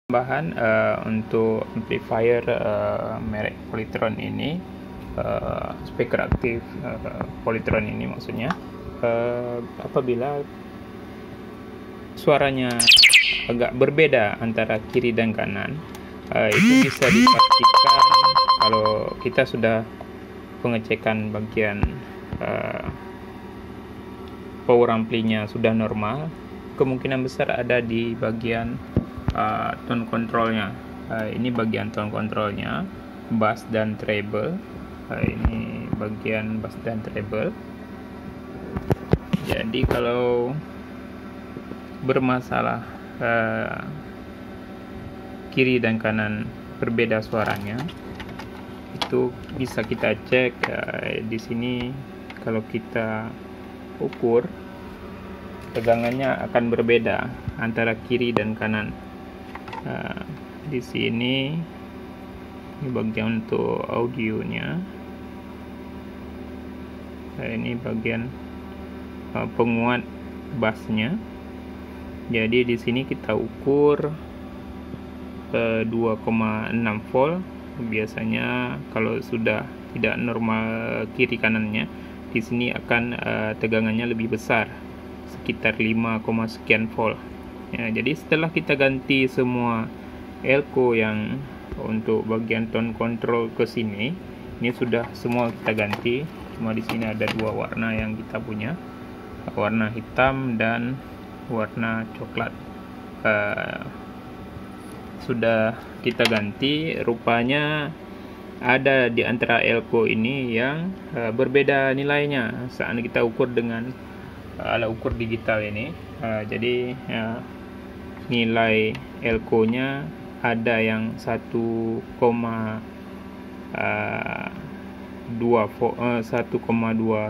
Tambahan untuk amplifier merek Polytron ini, speaker aktif Polytron ini maksudnya, apabila suaranya agak berbeda antara kiri dan kanan, itu bisa dipastikan kalau kita sudah pengecekan bagian power ampli-nya sudah normal. Kemungkinan besar ada di bagian tone controlnya. Ini bagian tone controlnya, bass dan treble. Ini bagian bass dan treble. Jadi kalau bermasalah kiri dan kanan berbeda suaranya, itu bisa kita cek di sini. Kalau kita ukur, tegangannya akan berbeda antara kiri dan kanan. Di sini ini bagian untuk audionya. Ini bagian penguat bassnya. Jadi di sini kita ukur 2,6 volt. Biasanya kalau sudah tidak normal kiri kanannya, di sini akan tegangannya lebih besar, sekitar 5, sekian volt. Ya, jadi setelah kita ganti semua elko yang untuk bagian tone control ke sini, ini sudah semua kita ganti. Cuma di sini ada dua warna yang kita punya, warna hitam dan warna coklat. Sudah kita ganti. Rupanya ada di antara elko ini yang berbeda nilainya saat kita ukur dengan alat ukur digital ini. Jadi nilai elko-nya ada yang 1,2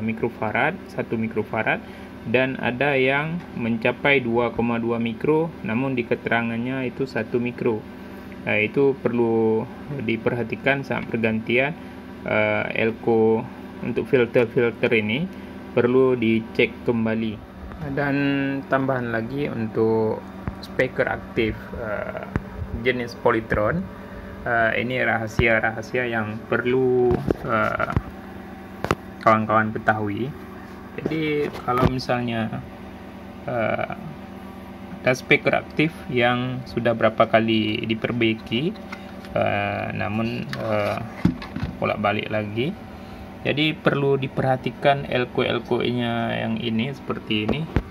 mikrofarad, 1 mikrofarad, dan ada yang mencapai 2,2 mikro, namun di keterangannya itu 1 mikro. Itu perlu diperhatikan saat pergantian elko untuk filter ini, perlu dicek kembali. Dan tambahan lagi untuk speaker aktif jenis Polytron, ini rahasia-rahasia yang perlu kawan-kawan ketahui. Jadi kalau misalnya ada speaker aktif yang sudah berapa kali diperbaiki, namun bolak-balik lagi, jadi perlu diperhatikan elko-nya yang ini seperti ini.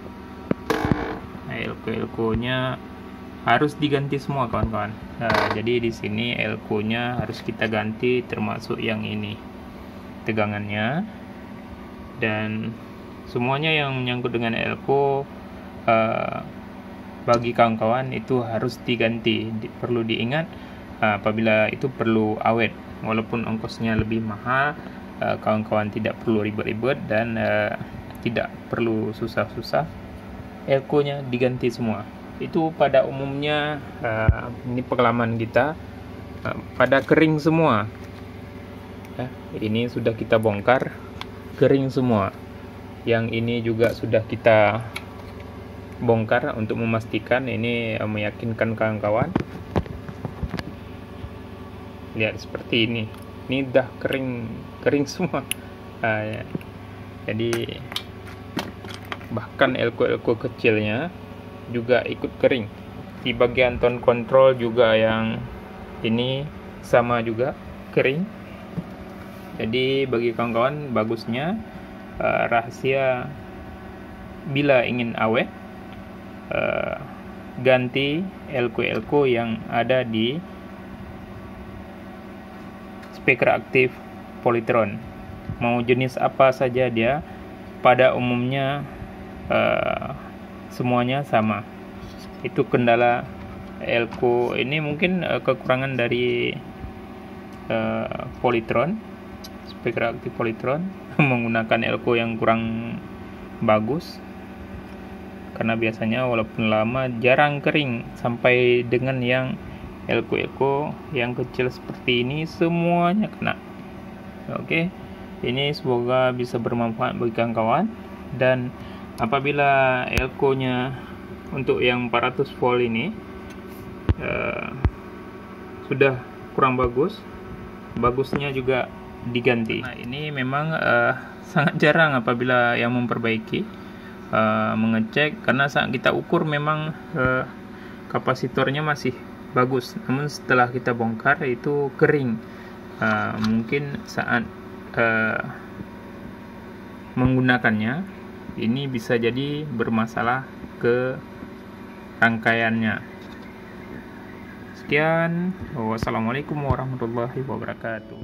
Elko-nya harus diganti semua, kawan-kawan. Jadi di sini elko-nya harus kita ganti, termasuk yang ini tegangannya, dan semuanya yang menyangkut dengan elko bagi kawan-kawan itu harus diganti. Perlu diingat apabila itu perlu awet, walaupun ongkosnya lebih mahal. Kawan-kawan tidak perlu ribet-ribet dan tidak perlu susah-susah. Elko-nya diganti semua. Itu pada umumnya, ini pengalaman kita, pada kering semua. Ini sudah kita bongkar, kering semua. Yang ini juga sudah kita bongkar untuk memastikan, ini meyakinkan kawan-kawan. Lihat seperti ini dah kering semua. Jadi bahkan elko kecilnya juga ikut kering. Di bagian tone control juga yang ini sama juga kering. Jadi bagi kawan-kawan, bagusnya rahasia bila ingin awet, ganti elko yang ada di speaker aktif Polytron. Mau jenis apa saja dia, pada umumnya semuanya sama. Itu kendala elko ini, mungkin kekurangan dari Polytron, speaker aktif Polytron menggunakan elko yang kurang bagus, karena biasanya walaupun lama jarang kering, sampai dengan yang elko yang kecil seperti ini semuanya kena. Oke, ini semoga bisa bermanfaat bagi kawan-kawan. Dan apabila elko-nya untuk yang 400 volt ini sudah kurang bagus, bagusnya juga diganti. Nah, ini memang sangat jarang apabila yang memperbaiki mengecek, karena saat kita ukur memang kapasitornya masih bagus, namun setelah kita bongkar itu kering. Mungkin saat menggunakannya ini bisa jadi bermasalah ke rangkaiannya. Sekian, wassalamualaikum warahmatullahi wabarakatuh.